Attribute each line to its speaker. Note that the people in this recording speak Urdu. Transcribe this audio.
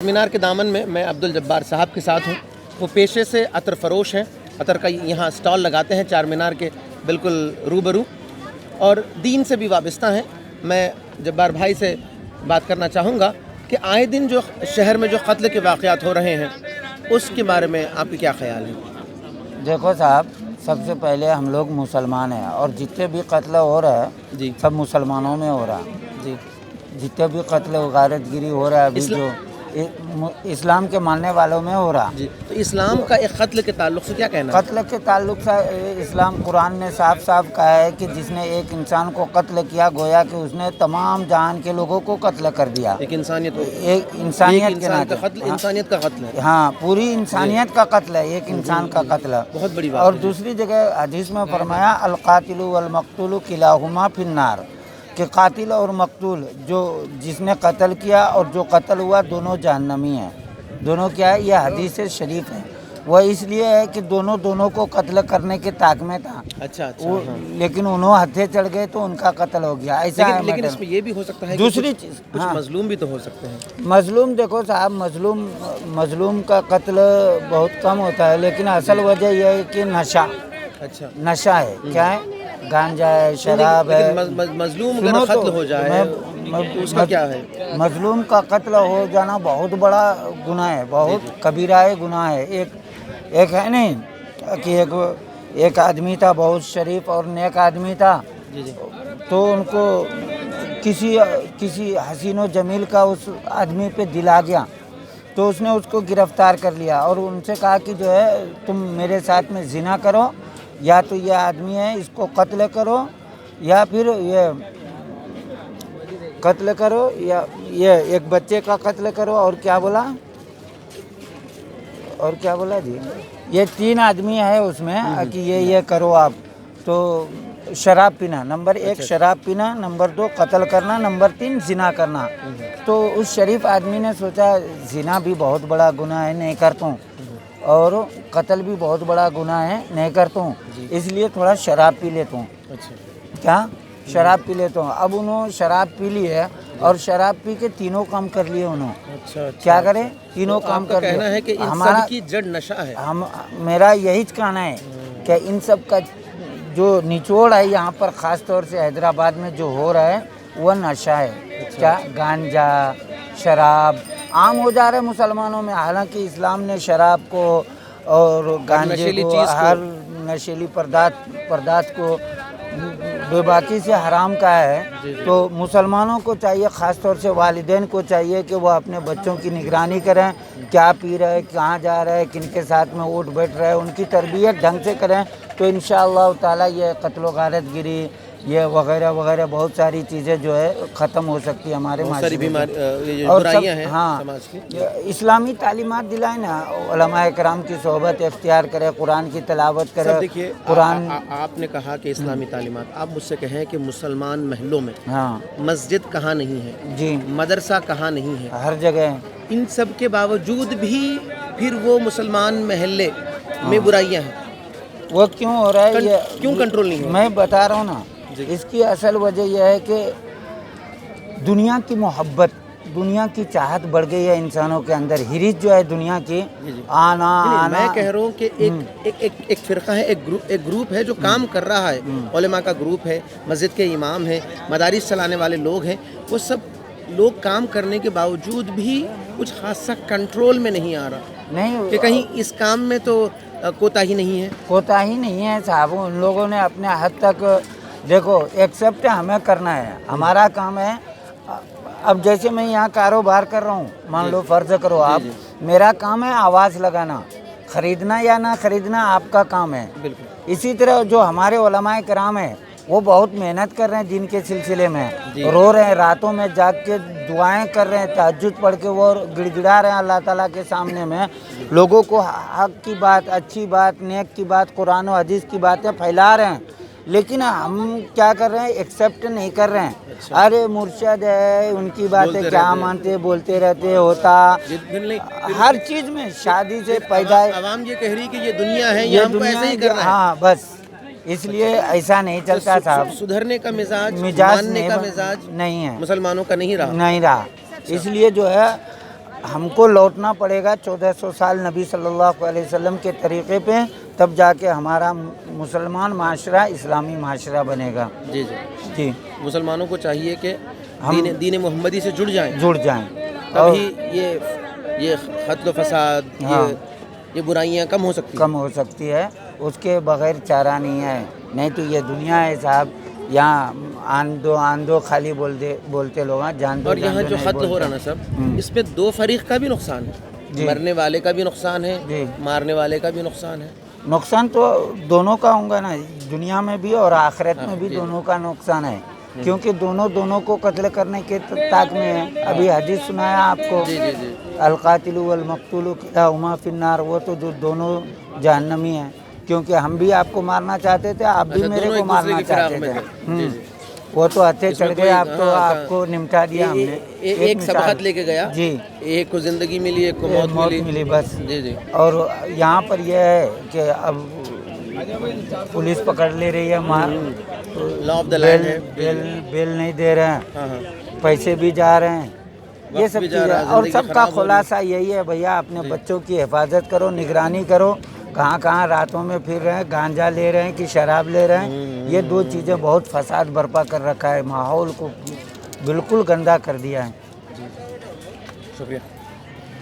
Speaker 1: مینار کے دامن میں عبد الجبار صاحب کے ساتھ ہوں. وہ پیشے سے عطر فروش ہیں. عطر کا یہاں سٹال لگاتے ہیں چار مینار کے بالکل روبرو اور دین سے بھی وابستہ ہیں. میں جبار بھائی سے بات کرنا چاہوں گا کہ آئے دن جو شہر میں جو قتل کے واقعات ہو رہے ہیں اس کے بارے میں آپ کے کیا خیال ہیں؟
Speaker 2: دیکھو صاحب، سب سے پہلے ہم لوگ مسلمان ہیں اور جتنے بھی قتل ہو رہا ہے
Speaker 1: جی
Speaker 2: سب مسلمانوں میں ہو رہا ہے.
Speaker 1: جی
Speaker 2: جتنے بھی قتل و غارت گری ہو رہا ہے ابھی جو اسلام کے ماننے والوں میں ہو رہا.
Speaker 1: جی تو اسلام کا ایک قتل کے تعلق سے کیا کہنا ہے؟
Speaker 2: قتل کے تعلق سے اسلام قرآن نے صاف صاف کہا ہے کہ جس نے ایک انسان کو قتل کیا گویا کہ اس نے تمام جہان کے لوگوں کو قتل کر دیا.
Speaker 1: ایک انسانیت
Speaker 2: ایک انسانیت کے ناطے
Speaker 1: قتل انسانیت کا قتل ہے.
Speaker 2: ہاں، پوری انسانیت کا قتل ہے، ایک انسان کا قتل ہے.
Speaker 1: بہت بڑی بات
Speaker 2: اور
Speaker 1: ہے.
Speaker 2: دوسری جگہ حدیث میں فرمایا القاتل والمقتول کلاہما فی النار، کہ قاتل اور مقتول جس نے قتل کیا اور جو قتل ہوا دونوں جہنمی ہیں. دونوں کیا ہے؟ یہ حدیث شریف ہے. وہ اس لیے ہے کہ دونوں کو قتل کرنے کے طاق میں تھا.
Speaker 1: اچھا
Speaker 2: لیکن انہوں ہتھے چڑھ گئے تو ان کا قتل ہو گیا. ایسا ہے.
Speaker 1: لیکن اس میں یہ بھی ہو سکتا ہے
Speaker 2: دوسری چیز،
Speaker 1: کچھ مظلوم بھی تو ہو سکتے ہیں.
Speaker 2: مظلوم دیکھو صاحب، مظلوم کا قتل بہت کم ہوتا ہے، لیکن اصل وجہ یہ ہے کہ نشہ ہے. کیا ہے؟ گانجا ہے، شراب ہے.
Speaker 1: مظلوم اگر قتل ہو جائے اس کا کیا ہے؟
Speaker 2: مظلوم کا قتل ہو جانا بہت بڑا گناہ ہے، بہت کبیرہ گناہ ہے. ایک ہے نہیں کہ ایک آدمی تھا بہت شریف اور نیک آدمی تھا، تو ان کو کسی حسین و جمیل کا اس آدمی پہ دل آ گیا تو اس نے اس کو گرفتار کر لیا اور ان سے کہا کہ جو ہے تم میرے ساتھ میں زنا کرو، یا تو یہ آدمی ہے اس کو قتل کرو، یا پھر یہ قتل کرو، یا یہ ایک بچے کا قتل کرو. اور کیا بولا جی؟ یہ 3 آدمی ہے اس میں کہ یہ کرو آپ. تو شراب پینا نمبر 1، شراب پینا نمبر 2، قتل کرنا نمبر 3، زنا کرنا. تو اس شریف آدمی نے سوچا زنا بھی بہت بڑا گناہ ہے، نہیں کرتا ہوں، اور قتل بھی بہت بڑا گناہ ہے، نہیں کرتا ہوں، اس لیے تھوڑا شراب پی لیتا ہوں. کیا؟ شراب پی لیتا ہوں. اب انہوں شراب پی لی ہے اور شراب پی کے تینوں کام کر لیے انہوں. کیا کرے؟ تینوں کام کر لیے.
Speaker 1: کہنا ہے کہ ان سب کی جڑ نشہ ہے.
Speaker 2: میرا یہی کہنا ہے کہ ان سب کا جو نچوڑ ہے یہاں پر خاص طور سے حیدرآباد میں جو ہو رہا ہے وہ نشہ ہے. کیا؟ گانجا، شراب عام ہو جا رہا ہے مسلمانوں میں. حالانکہ اسلام نے شراب کو اور گانجے کو، ہر نشیلی پردارت کو بے باکی سے حرام کہا ہے. تو مسلمانوں کو چاہیے، خاص طور سے والدین کو چاہیے کہ وہ اپنے بچوں کی نگرانی کریں، کیا پی رہے، کہاں جا رہے، کن کے ساتھ میں اٹھ بیٹھ رہے، ان کی تربیت ڈھنگ سے کریں. تو انشاءاللہ تعالیٰ یہ قتل و غارت گری یہ وغیرہ وغیرہ بہت ساری چیزیں جو ہے ختم ہو سکتی ہے ہمارے معاشرے میں. اور ہاں، اسلامی تعلیمات دلائیں نا، علماء کرام کی صحبت اختیار کرے، قرآن کی تلاوت کرے.
Speaker 1: دیکھیے،
Speaker 2: قرآن
Speaker 1: آپ نے کہا کہ اسلامی تعلیمات، آپ مجھ سے کہیں کہ مسلمان محلوں میں مسجد کہاں نہیں ہے،
Speaker 2: جی،
Speaker 1: مدرسہ کہاں نہیں ہے،
Speaker 2: ہر جگہ.
Speaker 1: ان سب کے باوجود بھی پھر وہ مسلمان محلے میں برائیاں ہیں.
Speaker 2: وہ کیوں ہو رہا ہے؟ یہ
Speaker 1: کیوں کنٹرول نہیں ہو رہا؟
Speaker 2: میں بتا رہا ہوں نا. اس کی اصل وجہ یہ ہے کہ دنیا کی محبت، دنیا کی چاہت بڑھ گئی ہے انسانوں کے اندر. ہرس جو ہے دنیا کی آنا.
Speaker 1: میں کہہ رہا ہوں کہ ایک فرقہ ہے، ایک گروپ ہے جو کام کر رہا ہے، علماء کا گروپ ہے، مسجد کے امام ہیں، مدارس چلانے والے لوگ ہیں. وہ سب لوگ کام کرنے کے باوجود بھی کچھ خاصا کنٹرول میں نہیں آ رہا
Speaker 2: نہیں
Speaker 1: کہ کہیں اس کام میں تو کوتاہی نہیں ہے.
Speaker 2: کوتاہی نہیں ہے صاحب. ان لوگوں نے اپنے حد تک دیکھو ایکسیپٹ ہمیں کرنا ہے، ہمارا کام ہے. اب جیسے میں یہاں کاروبار کر رہا ہوں، مان لو فرض کرو آپ، میرا کام ہے آواز لگانا، خریدنا یا نہ خریدنا آپ کا کام ہے. اسی طرح جو ہمارے علماء کرام ہیں وہ بہت محنت کر رہے ہیں دین کے سلسلے میں، رو رہے ہیں، راتوں میں جاگ کے دعائیں کر رہے ہیں، تہجد پڑھ کے وہ گڑ گڑا رہے ہیں اللہ تعالیٰ کے سامنے میں. لوگوں کو حق کی بات، اچھی بات، نیک کی بات، قرآن و حدیث کی باتیں پھیلا رہے ہیں. لیکن ہم کیا کر رہے ہیں؟ ایکسیپٹ نہیں کر رہے ہیں. ارے مرشد ہے، ان کی باتیں کیا مانتے، بولتے رہتے، ہوتا ہر چیز میں، شادی سے پیدا.
Speaker 1: عوام یہ کہہ رہی کہ یہ دنیا ہے، یہ ہم کو ایسے ہی کرنا ہے.
Speaker 2: ہاں بس، اس لیے ایسا نہیں چلتا صاحب.
Speaker 1: سدھرنے کا مزاج، ماننے کا مزاج
Speaker 2: نہیں ہے،
Speaker 1: مسلمانوں کا نہیں رہا.
Speaker 2: اس لیے جو ہے ہم کو لوٹنا پڑے گا 1400 سال نبی صلی اللہ علیہ وسلم کے طریقے پہ، تب جا کے ہمارا مسلمان معاشرہ اسلامی معاشرہ بنے گا.
Speaker 1: جی جی.
Speaker 2: جی
Speaker 1: مسلمانوں کو چاہیے کہ دین محمدی سے جڑ جائیں، تبھی یہ قتل و فساد، یہ برائیاں کم ہو سکتی
Speaker 2: ہے. اس کے بغیر چارہ نہیں ہے. نہیں تو یہ دنیا ہے صاحب، یہاں آندو خالی بولتے لوگ ہیں، جان دو.
Speaker 1: اور یہاں جو قتل ہو رہا نا سب، اس میں دو فریق کا بھی نقصان ہے. مرنے والے کا بھی نقصان ہے، مارنے والے کا بھی نقصان ہے.
Speaker 2: نقصان تو دونوں کا ہوگا نا، دنیا میں بھی اور آخرت میں بھی دونوں کا نقصان ہے، کیونکہ دونوں کو قتل کرنے کے طاق میں ہے. ابھی حدیث سنایا آپ کو، القاتل والمقتول کلاہما فی النار، وہ تو دونوں جہنمی ہیں. کیونکہ ہم بھی آپ کو مارنا چاہتے تھے، آپ بھی میرے کو مارنا چاہتے تھے. وہ تو ہتھے چڑھ گئے، آپ کو نمٹا دیا ہم نے.
Speaker 1: ایک سبقت لے کے گیا،
Speaker 2: جی،
Speaker 1: ایک کو زندگی ملی، ایک کو موت ملی
Speaker 2: بس.
Speaker 1: جی جی.
Speaker 2: اور یہاں پر یہ ہے کہ اب پولیس پکڑ لے رہی ہے،
Speaker 1: لا آف دا لینڈ ہے،
Speaker 2: بیل نہیں دے رہے ہیں، پیسے بھی جا رہے ہیں، یہ سب چیزیں. اور سب کا خلاصہ یہی ہے بھیا، اپنے بچوں کی حفاظت کرو، نگرانی کرو. کہاں راتوں میں پھر رہے ہیں، گانجا لے رہے ہیں کہ شراب لے رہے ہیں. یہ دو چیزیں بہت فساد برپا کر رکھا ہے، ماحول کو بالکل گندا کر دیا ہے.
Speaker 1: شکریہ.